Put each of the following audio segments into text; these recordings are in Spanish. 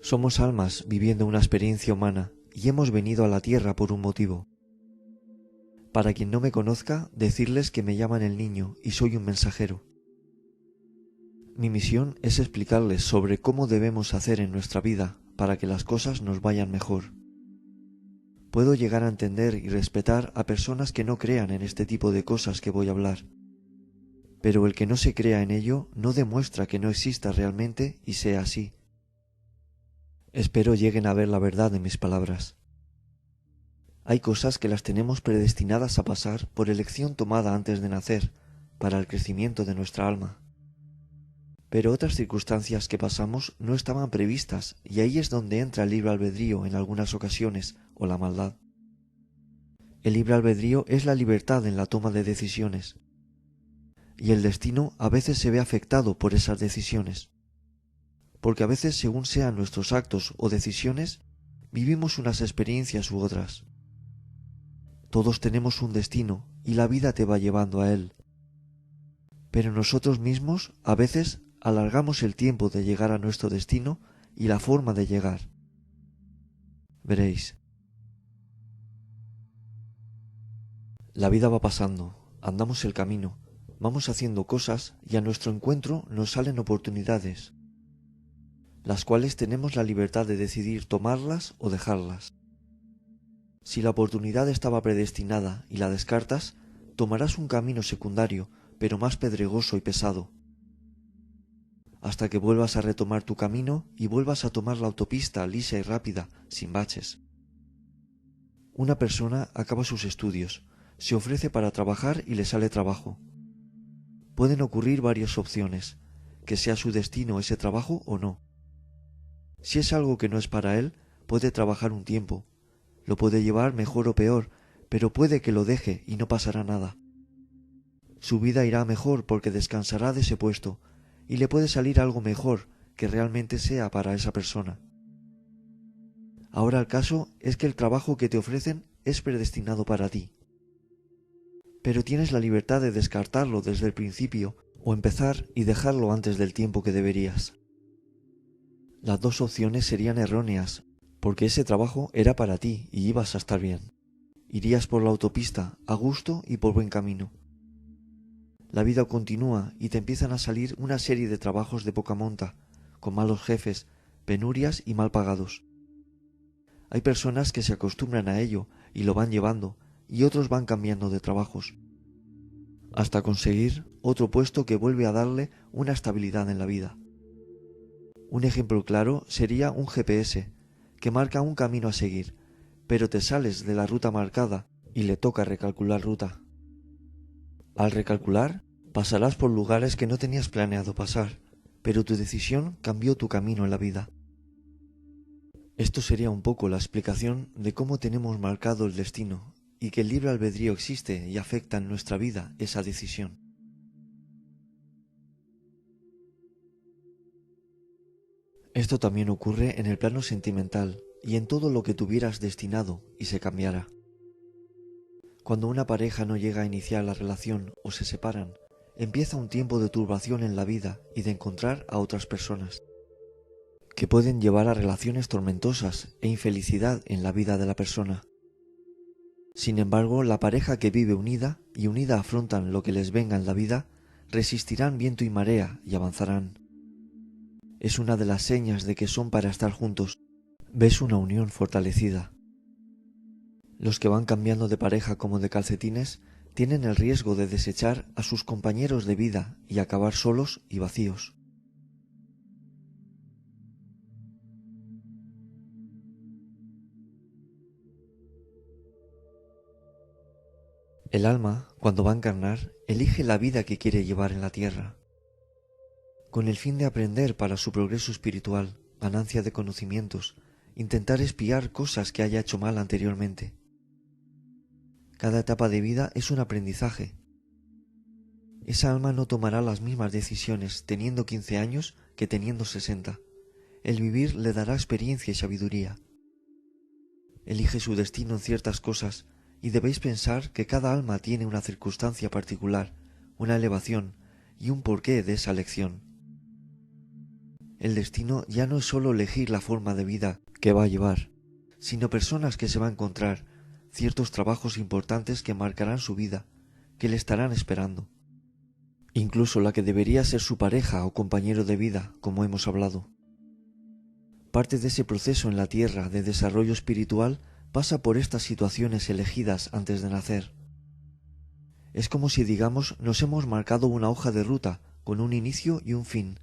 Somos almas viviendo una experiencia humana y hemos venido a la tierra por un motivo. Para quien no me conozca, decirles que me llaman el niño y soy un mensajero. Mi misión es explicarles sobre cómo debemos hacer en nuestra vida para que las cosas nos vayan mejor. Puedo llegar a entender y respetar a personas que no crean en este tipo de cosas que voy a hablar, pero el que no se crea en ello no demuestra que no exista realmente y sea así. Espero lleguen a ver la verdad de mis palabras. Hay cosas que las tenemos predestinadas a pasar por elección tomada antes de nacer, para el crecimiento de nuestra alma. Pero otras circunstancias que pasamos no estaban previstas y ahí es donde entra el libre albedrío en algunas ocasiones o la maldad. El libre albedrío es la libertad en la toma de decisiones y el destino a veces se ve afectado por esas decisiones, porque a veces según sean nuestros actos o decisiones vivimos unas experiencias u otras. Todos tenemos un destino y la vida te va llevando a él, pero nosotros mismos a veces alargamos el tiempo de llegar a nuestro destino y la forma de llegar. Veréis. La vida va pasando, andamos el camino, vamos haciendo cosas y a nuestro encuentro nos salen oportunidades, las cuales tenemos la libertad de decidir tomarlas o dejarlas. Si la oportunidad estaba predestinada y la descartas, tomarás un camino secundario, pero más pedregoso y pesado, hasta que vuelvas a retomar tu camino y vuelvas a tomar la autopista lisa y rápida, sin baches. Una persona acaba sus estudios, se ofrece para trabajar y le sale trabajo. Pueden ocurrir varias opciones, que sea su destino ese trabajo o no. Si es algo que no es para él, puede trabajar un tiempo, lo puede llevar mejor o peor, pero puede que lo deje y no pasará nada. Su vida irá mejor porque descansará de ese puesto y le puede salir algo mejor que realmente sea para esa persona. Ahora el caso es que el trabajo que te ofrecen es predestinado para ti, pero tienes la libertad de descartarlo desde el principio o empezar y dejarlo antes del tiempo que deberías. Las dos opciones serían erróneas, porque ese trabajo era para ti y ibas a estar bien. Irías por la autopista a gusto y por buen camino. La vida continúa y te empiezan a salir una serie de trabajos de poca monta, con malos jefes, penurias y mal pagados. Hay personas que se acostumbran a ello y lo van llevando, y otros van cambiando de trabajos, hasta conseguir otro puesto que vuelve a darle una estabilidad en la vida. Un ejemplo claro sería un GPS, que marca un camino a seguir, pero te sales de la ruta marcada y le toca recalcular ruta. Al recalcular, pasarás por lugares que no tenías planeado pasar, pero tu decisión cambió tu camino en la vida. Esto sería un poco la explicación de cómo tenemos marcado el destino y que el libre albedrío existe y afecta en nuestra vida esa decisión. Esto también ocurre en el plano sentimental y en todo lo que tuvieras destinado y se cambiara. Cuando una pareja no llega a iniciar la relación o se separan, empieza un tiempo de turbación en la vida y de encontrar a otras personas, que pueden llevar a relaciones tormentosas e infelicidad en la vida de la persona. Sin embargo, la pareja que vive unida y unida afrontan lo que les venga en la vida, resistirán viento y marea y avanzarán. Es una de las señas de que son para estar juntos. Ves una unión fortalecida. Los que van cambiando de pareja como de calcetines tienen el riesgo de desechar a sus compañeros de vida y acabar solos y vacíos. El alma, cuando va a encarnar, elige la vida que quiere llevar en la tierra, con el fin de aprender para su progreso espiritual, ganancia de conocimientos, intentar expiar cosas que haya hecho mal anteriormente. Cada etapa de vida es un aprendizaje. Esa alma no tomará las mismas decisiones teniendo 15 años que teniendo 60. El vivir le dará experiencia y sabiduría. Elige su destino en ciertas cosas y debéis pensar que cada alma tiene una circunstancia particular, una elevación y un porqué de esa elección. el destino ya no es solo elegir la forma de vida que va a llevar, sino personas que se va a encontrar, ciertos trabajos importantes que marcarán su vida, que le estarán esperando. Incluso la que debería ser su pareja o compañero de vida, como hemos hablado. Parte de ese proceso en la tierra de desarrollo espiritual pasa por estas situaciones elegidas antes de nacer. Es como si, digamos, nos hemos marcado una hoja de ruta con un inicio y un fin.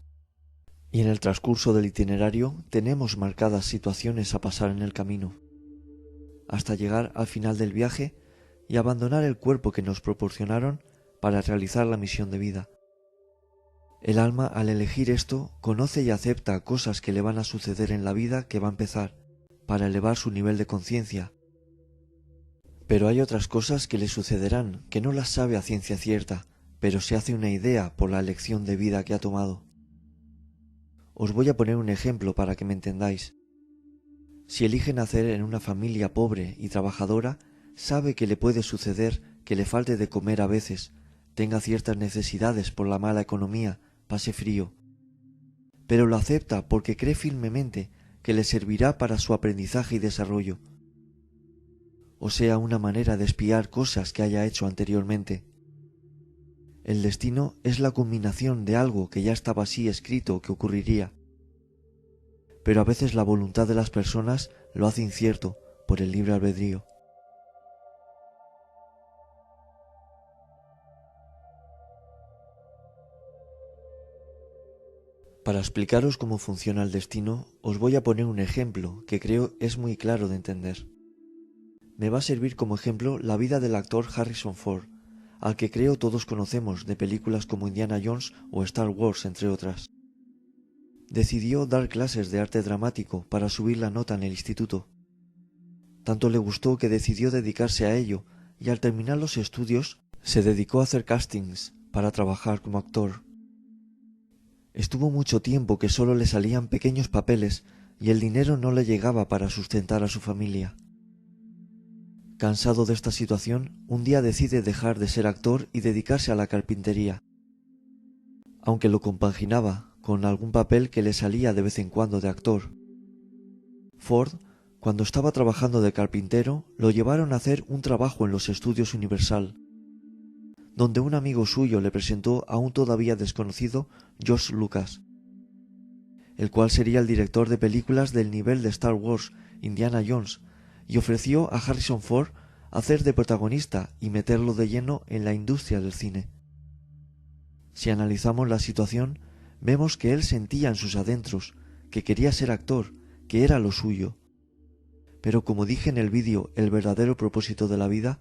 Y en el transcurso del itinerario tenemos marcadas situaciones a pasar en el camino, hasta llegar al final del viaje y abandonar el cuerpo que nos proporcionaron para realizar la misión de vida. El alma, al elegir esto, conoce y acepta cosas que le van a suceder en la vida que va a empezar, para elevar su nivel de conciencia. Pero hay otras cosas que le sucederán que no las sabe a ciencia cierta, pero se hace una idea por la elección de vida que ha tomado. Os voy a poner un ejemplo para que me entendáis. Si elige nacer en una familia pobre y trabajadora, sabe que le puede suceder que le falte de comer a veces, tenga ciertas necesidades por la mala economía, pase frío. Pero lo acepta porque cree firmemente que le servirá para su aprendizaje y desarrollo. O sea, una manera de espiar cosas que haya hecho anteriormente. El destino es la culminación de algo que ya estaba así escrito que ocurriría. Pero a veces la voluntad de las personas lo hace incierto por el libre albedrío. Para explicaros cómo funciona el destino, os voy a poner un ejemplo que creo es muy claro de entender. Me va a servir como ejemplo la vida del actor Harrison Ford, al que creo todos conocemos de películas como Indiana Jones o Star Wars, entre otras. Decidió dar clases de arte dramático para subir la nota en el instituto. Tanto le gustó que decidió dedicarse a ello y al terminar los estudios se dedicó a hacer castings para trabajar como actor. Estuvo mucho tiempo que solo le salían pequeños papeles y el dinero no le llegaba para sustentar a su familia. Cansado de esta situación, un día decide dejar de ser actor y dedicarse a la carpintería, aunque lo compaginaba con algún papel que le salía de vez en cuando de actor. Ford, cuando estaba trabajando de carpintero, lo llevaron a hacer un trabajo en los estudios Universal, donde un amigo suyo le presentó a un todavía desconocido George Lucas, el cual sería el director de películas del nivel de Star Wars, Indiana Jones, y ofreció a Harrison Ford hacer de protagonista y meterlo de lleno en la industria del cine. Si analizamos la situación, vemos que él sentía en sus adentros que quería ser actor, que era lo suyo. Pero como dije en el vídeo El verdadero propósito de la vida,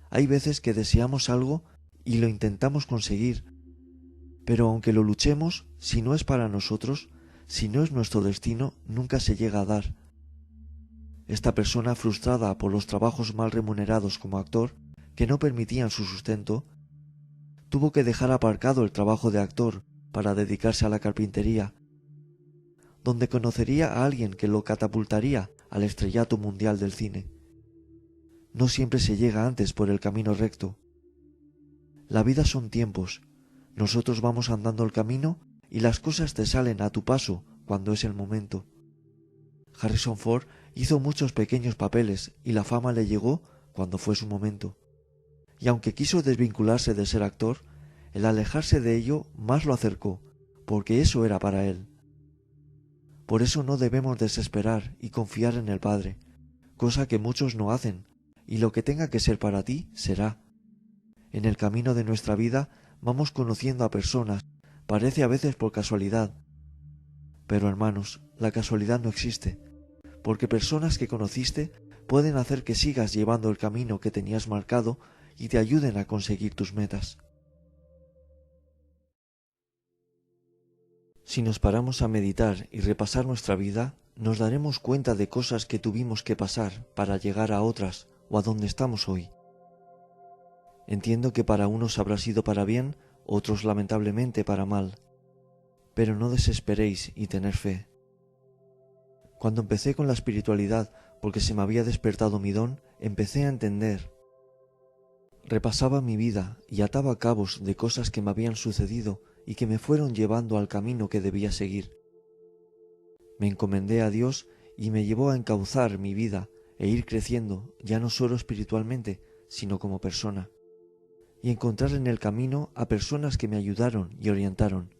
hay veces que deseamos algo y lo intentamos conseguir, pero aunque lo luchemos, si no es para nosotros, si no es nuestro destino, nunca se llega a dar. Esta persona, frustrada por los trabajos mal remunerados como actor, que no permitían su sustento, tuvo que dejar aparcado el trabajo de actor para dedicarse a la carpintería, donde conocería a alguien que lo catapultaría al estrellato mundial del cine. No siempre se llega antes por el camino recto. La vida son tiempos. Nosotros vamos andando el camino y las cosas te salen a tu paso cuando es el momento. Harrison Ford hizo muchos pequeños papeles y la fama le llegó cuando fue su momento. Y aunque quiso desvincularse de ser actor, el alejarse de ello más lo acercó, porque eso era para él. Por eso no debemos desesperar y confiar en el Padre, cosa que muchos no hacen, y lo que tenga que ser para ti, será. En el camino de nuestra vida vamos conociendo a personas, parece a veces por casualidad. Pero hermanos, la casualidad no existe, porque personas que conociste pueden hacer que sigas llevando el camino que tenías marcado y te ayuden a conseguir tus metas. Si nos paramos a meditar y repasar nuestra vida, nos daremos cuenta de cosas que tuvimos que pasar para llegar a otras o a donde estamos hoy. Entiendo que para unos habrá sido para bien, otros lamentablemente para mal, pero no desesperéis y tener fe. Cuando empecé con la espiritualidad, porque se me había despertado mi don, empecé a entender. Repasaba mi vida y ataba cabos de cosas que me habían sucedido y que me fueron llevando al camino que debía seguir. Me encomendé a Dios y me llevó a encauzar mi vida e ir creciendo, ya no solo espiritualmente, sino como persona, y encontrar en el camino a personas que me ayudaron y orientaron.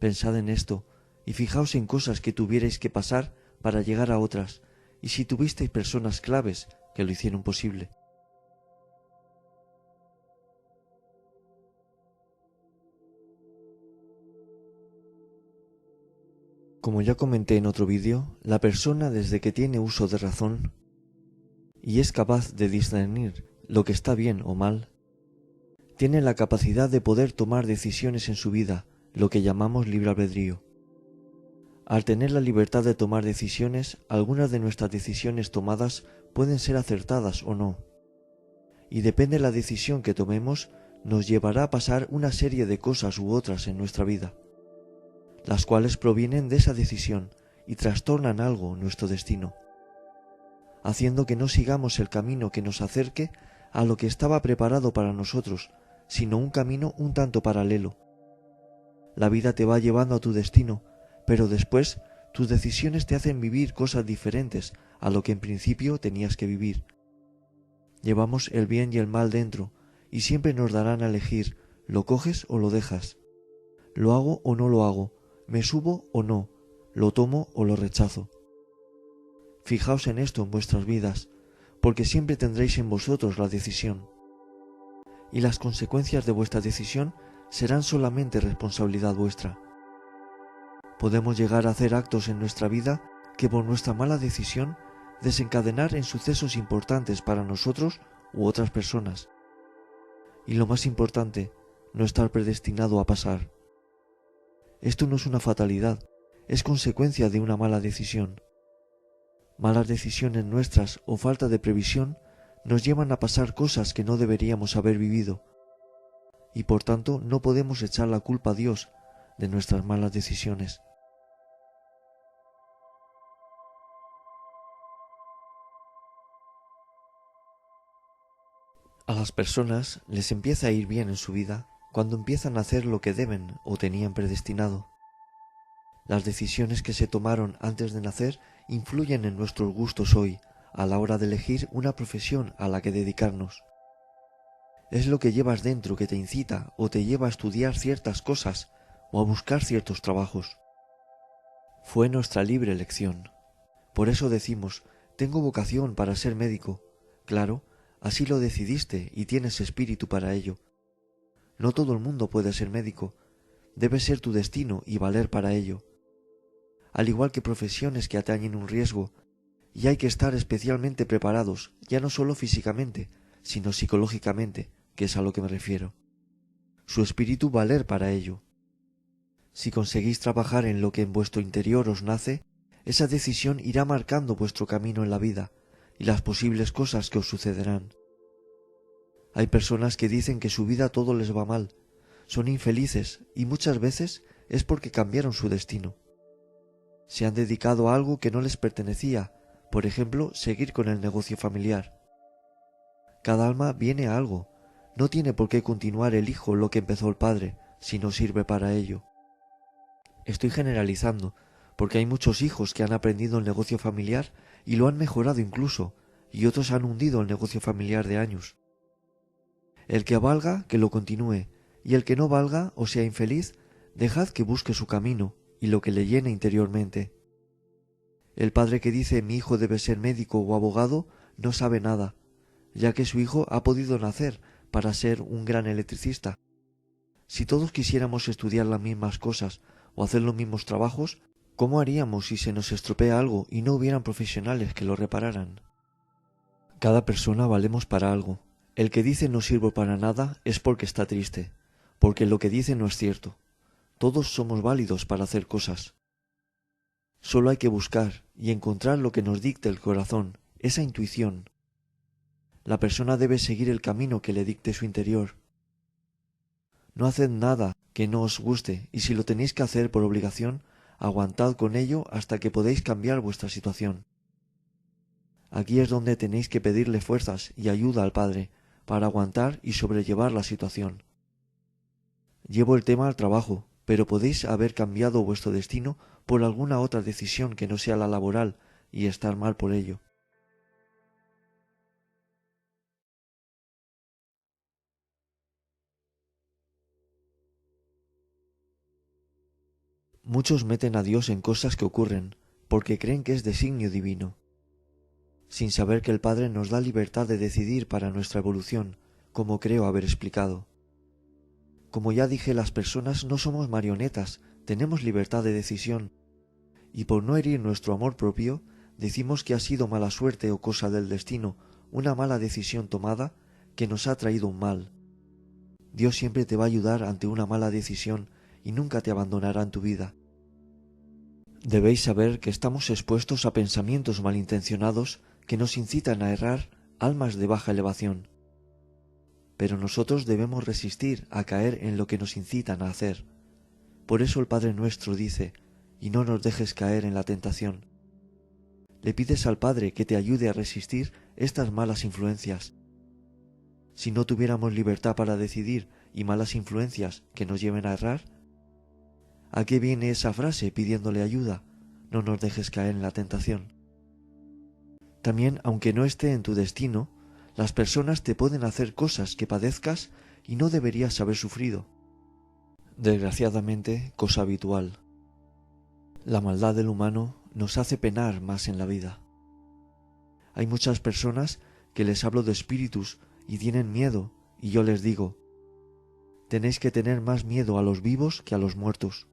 Pensad en esto, y fijaos en cosas que tuvierais que pasar para llegar a otras, y si tuvisteis personas claves que lo hicieron posible. Como ya comenté en otro vídeo, la persona desde que tiene uso de razón y es capaz de discernir lo que está bien o mal, tiene la capacidad de poder tomar decisiones en su vida, lo que llamamos libre albedrío. Al tener la libertad de tomar decisiones, algunas de nuestras decisiones tomadas pueden ser acertadas o no. Y depende de la decisión que tomemos, nos llevará a pasar una serie de cosas u otras en nuestra vida, las cuales provienen de esa decisión y trastornan algo nuestro destino, haciendo que no sigamos el camino que nos acerque a lo que estaba preparado para nosotros, sino un camino un tanto paralelo. La vida te va llevando a tu destino, pero después tus decisiones te hacen vivir cosas diferentes a lo que en principio tenías que vivir. Llevamos el bien y el mal dentro, y siempre nos darán a elegir, ¿lo coges o lo dejas? ¿Lo hago o no lo hago? ¿Me subo o no? ¿Lo tomo o lo rechazo? Fijaos en esto en vuestras vidas, porque siempre tendréis en vosotros la decisión. Y las consecuencias de vuestra decisión serán solamente responsabilidad vuestra. Podemos llegar a hacer actos en nuestra vida que por nuestra mala decisión desencadenar en sucesos importantes para nosotros u otras personas. Y lo más importante, no estar predestinado a pasar. Esto no es una fatalidad, es consecuencia de una mala decisión. Malas decisiones nuestras o falta de previsión nos llevan a pasar cosas que no deberíamos haber vivido, y por tanto no podemos echar la culpa a Dios de nuestras malas decisiones. A las personas les empieza a ir bien en su vida cuando empiezan a hacer lo que deben o tenían predestinado. Las decisiones que se tomaron antes de nacer influyen en nuestros gustos hoy, a la hora de elegir una profesión a la que dedicarnos. Es lo que llevas dentro que te incita o te lleva a estudiar ciertas cosas o a buscar ciertos trabajos. Fue nuestra libre elección. Por eso decimos, tengo vocación para ser médico. Claro, así lo decidiste y tienes espíritu para ello. No todo el mundo puede ser médico. Debe ser tu destino y valer para ello. Al igual que profesiones que atañen un riesgo, y hay que estar especialmente preparados, ya no solo físicamente, sino psicológicamente, que es a lo que me refiero. Su espíritu valer para ello. Si conseguís trabajar en lo que en vuestro interior os nace, esa decisión irá marcando vuestro camino en la vida y las posibles cosas que os sucederán. Hay personas que dicen que su vida todo les va mal, son infelices y muchas veces es porque cambiaron su destino. Se han dedicado a algo que no les pertenecía, por ejemplo, seguir con el negocio familiar. Cada alma viene a algo, no tiene por qué continuar el hijo lo que empezó el padre, si no sirve para ello. Estoy generalizando, porque hay muchos hijos que han aprendido el negocio familiar y lo han mejorado incluso, y otros han hundido el negocio familiar de años. El que valga, que lo continúe, y el que no valga o sea infeliz, dejad que busque su camino y lo que le llene interiormente. El padre que dice mi hijo debe ser médico o abogado no sabe nada, ya que su hijo ha podido nacer para ser un gran electricista. Si todos quisiéramos estudiar las mismas cosas o hacer los mismos trabajos, ¿cómo haríamos si se nos estropea algo y no hubieran profesionales que lo repararan? Cada persona valemos para algo. El que dice no sirvo para nada es porque está triste, porque lo que dice no es cierto. Todos somos válidos para hacer cosas. Solo hay que buscar y encontrar lo que nos dicte el corazón, esa intuición. La persona debe seguir el camino que le dicte su interior. No haced nada que no os guste y si lo tenéis que hacer por obligación, aguantad con ello hasta que podéis cambiar vuestra situación. Aquí es donde tenéis que pedirle fuerzas y ayuda al Padre para aguantar y sobrellevar la situación. Llevo el tema al trabajo, pero podéis haber cambiado vuestro destino por alguna otra decisión que no sea la laboral y estar mal por ello. Muchos meten a Dios en cosas que ocurren, porque creen que es designio divino, sin saber que el Padre nos da libertad de decidir para nuestra evolución, como creo haber explicado. Como ya dije, las personas no somos marionetas, tenemos libertad de decisión, y por no herir nuestro amor propio, decimos que ha sido mala suerte o cosa del destino, una mala decisión tomada que nos ha traído un mal. Dios siempre te va a ayudar ante una mala decisión y nunca te abandonará en tu vida. Debéis saber que estamos expuestos a pensamientos malintencionados que nos incitan a errar, almas de baja elevación. Pero nosotros debemos resistir a caer en lo que nos incitan a hacer. Por eso el Padre Nuestro dice, y no nos dejes caer en la tentación. Le pides al Padre que te ayude a resistir estas malas influencias. Si no tuviéramos libertad para decidir y malas influencias que nos lleven a errar, ¿a qué viene esa frase pidiéndole ayuda? No nos dejes caer en la tentación. También, aunque no esté en tu destino, las personas te pueden hacer cosas que padezcas y no deberías haber sufrido. Desgraciadamente, cosa habitual. La maldad del humano nos hace penar más en la vida. Hay muchas personas que les hablo de espíritus y tienen miedo, y yo les digo, tenéis que tener más miedo a los vivos que a los muertos,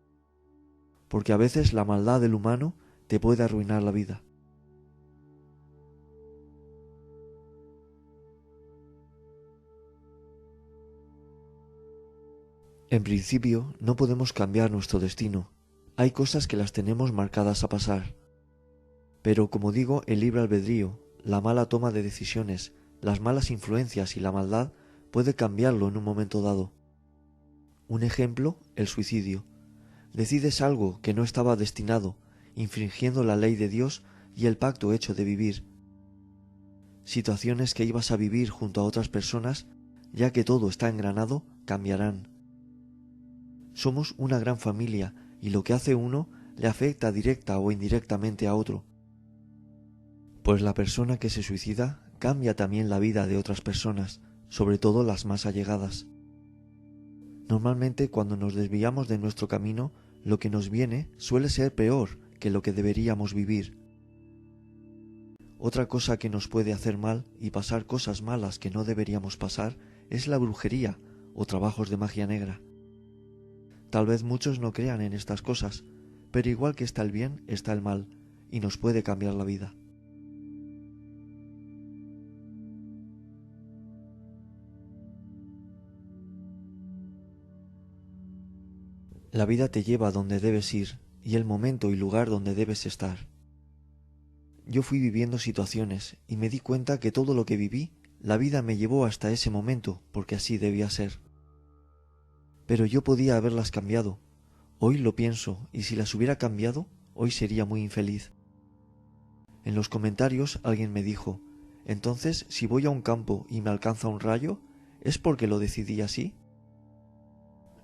porque a veces la maldad del humano te puede arruinar la vida. En principio, no podemos cambiar nuestro destino. Hay cosas que las tenemos marcadas a pasar. Pero, como digo, el libre albedrío, la mala toma de decisiones, las malas influencias y la maldad puede cambiarlo en un momento dado. Un ejemplo, el suicidio. Decides algo que no estaba destinado, infringiendo la ley de Dios y el pacto hecho de vivir. Situaciones que ibas a vivir junto a otras personas, ya que todo está engranado, cambiarán. Somos una gran familia y lo que hace uno le afecta directa o indirectamente a otro. Pues la persona que se suicida cambia también la vida de otras personas, sobre todo las más allegadas. Normalmente cuando nos desviamos de nuestro camino, lo que nos viene suele ser peor que lo que deberíamos vivir. Otra cosa que nos puede hacer mal y pasar cosas malas que no deberíamos pasar es la brujería o trabajos de magia negra. Tal vez muchos no crean en estas cosas, pero igual que está el bien, está el mal, y nos puede cambiar la vida. La vida te lleva a donde debes ir, y el momento y lugar donde debes estar. Yo fui viviendo situaciones, y me di cuenta que todo lo que viví, la vida me llevó hasta ese momento, porque así debía ser. Pero yo podía haberlas cambiado. Hoy lo pienso, y si las hubiera cambiado, hoy sería muy infeliz. En los comentarios alguien me dijo, entonces si voy a un campo y me alcanza un rayo, ¿es porque lo decidí así?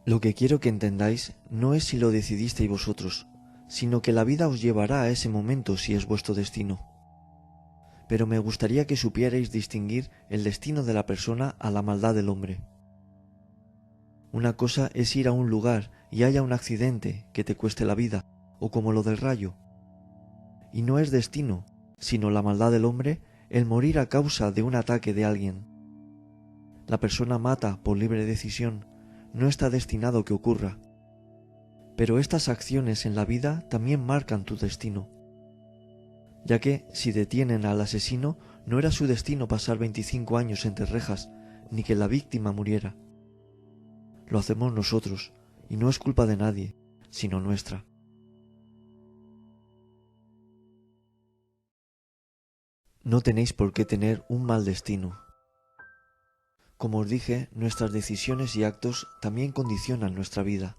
Lo que quiero que entendáis no es si lo decidisteis vosotros, sino que la vida os llevará a ese momento si es vuestro destino. Pero me gustaría que supierais distinguir el destino de la persona a la maldad del hombre. Una cosa es ir a un lugar y haya un accidente que te cueste la vida, o como lo del rayo. Y no es destino, sino la maldad del hombre, el morir a causa de un ataque de alguien. La persona mata por libre decisión, no está destinado que ocurra. Pero estas acciones en la vida también marcan tu destino, ya que si detienen al asesino, no era su destino pasar 25 años entre rejas, ni que la víctima muriera. Lo hacemos nosotros, y no es culpa de nadie, sino nuestra. No tenéis por qué tener un mal destino. Como os dije, nuestras decisiones y actos también condicionan nuestra vida.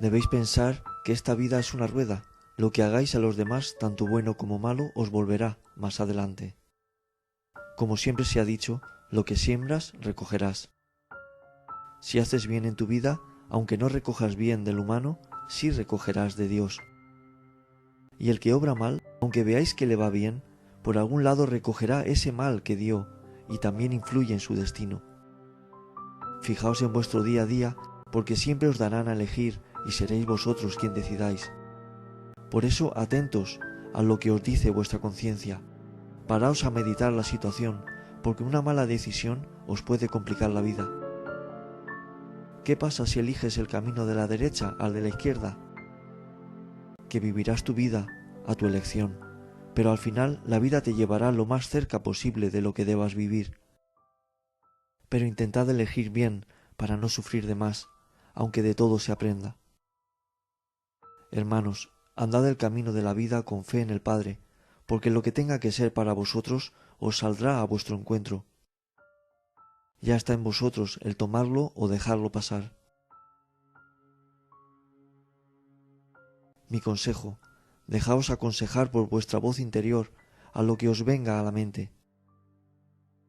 Debéis pensar que esta vida es una rueda, lo que hagáis a los demás, tanto bueno como malo, os volverá más adelante. Como siempre se ha dicho, lo que siembras, recogerás. Si haces bien en tu vida, aunque no recojas bien del humano, sí recogerás de Dios. Y el que obra mal, aunque veáis que le va bien, por algún lado recogerá ese mal que dio y también influye en su destino. Fijaos en vuestro día a día, porque siempre os darán a elegir y seréis vosotros quien decidáis. Por eso, atentos a lo que os dice vuestra conciencia. Paraos a meditar la situación, porque una mala decisión os puede complicar la vida. ¿Qué pasa si eliges el camino de la derecha al de la izquierda? Que vivirás tu vida a tu elección, pero al final la vida te llevará lo más cerca posible de lo que debas vivir. Pero intentad elegir bien para no sufrir de más, aunque de todo se aprenda. Hermanos, andad el camino de la vida con fe en el Padre, porque lo que tenga que ser para vosotros os saldrá a vuestro encuentro. Ya está en vosotros el tomarlo o dejarlo pasar. Mi consejo: dejaos aconsejar por vuestra voz interior a lo que os venga a la mente.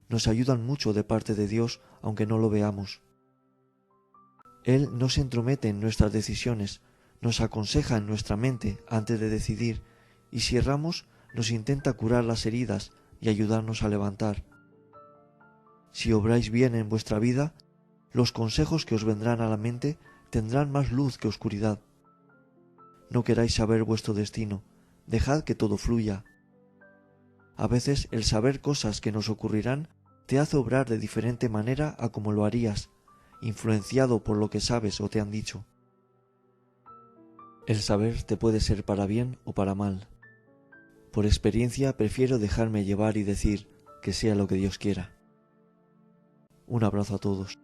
Nos ayudan mucho de parte de Dios, aunque no lo veamos. Él no se entromete en nuestras decisiones, nos aconseja en nuestra mente antes de decidir, y si erramos, nos intenta curar las heridas y ayudarnos a levantar. Si obráis bien en vuestra vida, los consejos que os vendrán a la mente tendrán más luz que oscuridad. No queráis saber vuestro destino, dejad que todo fluya. A veces el saber cosas que nos ocurrirán te hace obrar de diferente manera a como lo harías, influenciado por lo que sabes o te han dicho. El saber te puede ser para bien o para mal. Por experiencia prefiero dejarme llevar y decir que sea lo que Dios quiera. Un abrazo a todos.